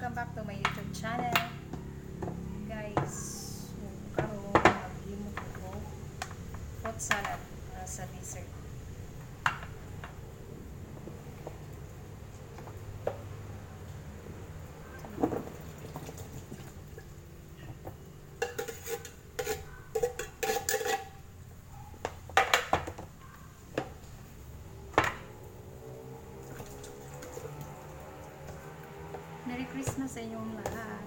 Welcome back to my YouTube channel. Guys, karon maghimo ko fruit salad sa dessert. Merry Christmas sa inyong lahat.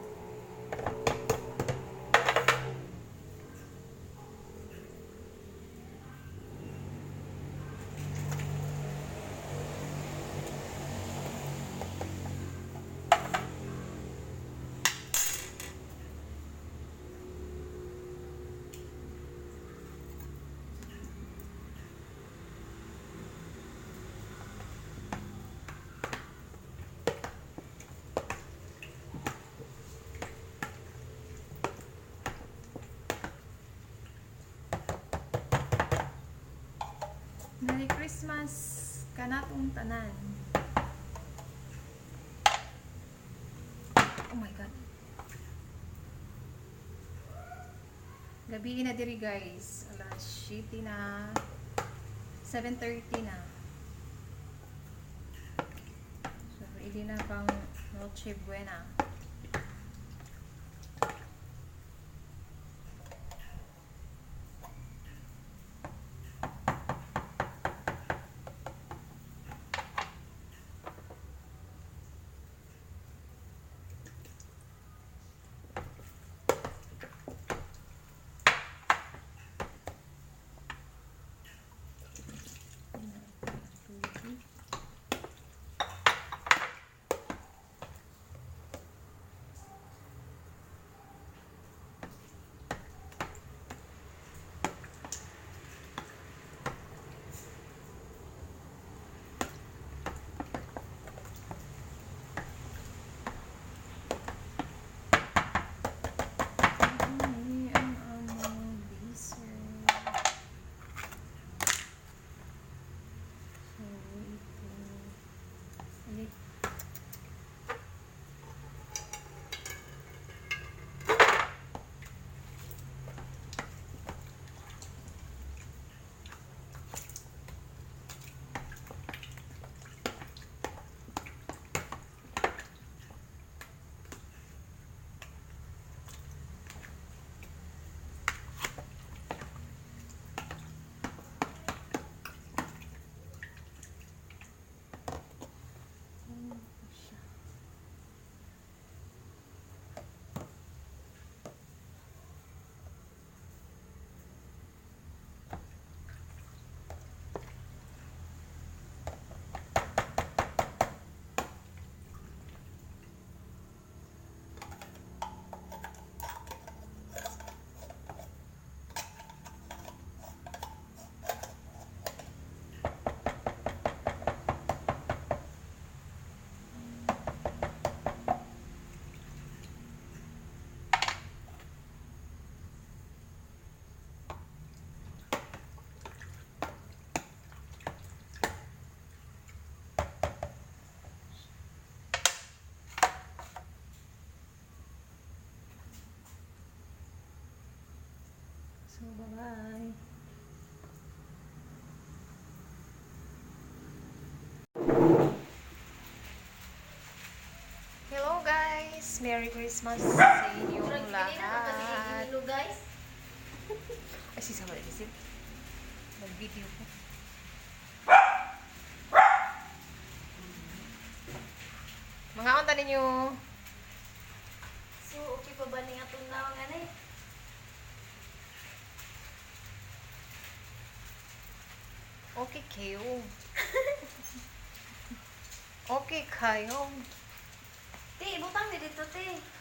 Merry Christmas kanatong tanan. Oh my god. Gabi na diri guys. Alas 7 na. 7:30 na. So, ready na pang Noche Buena. So, bye-bye. Hello guys! Merry Christmas sa inyong lahat. Hello guys. Ay, sisama na isin. Nag-video ko. Mga unta ninyo. So, okay pa ba niya itong nawangan eh? Okay kayo. Okay kayo. Te, butang na dito te.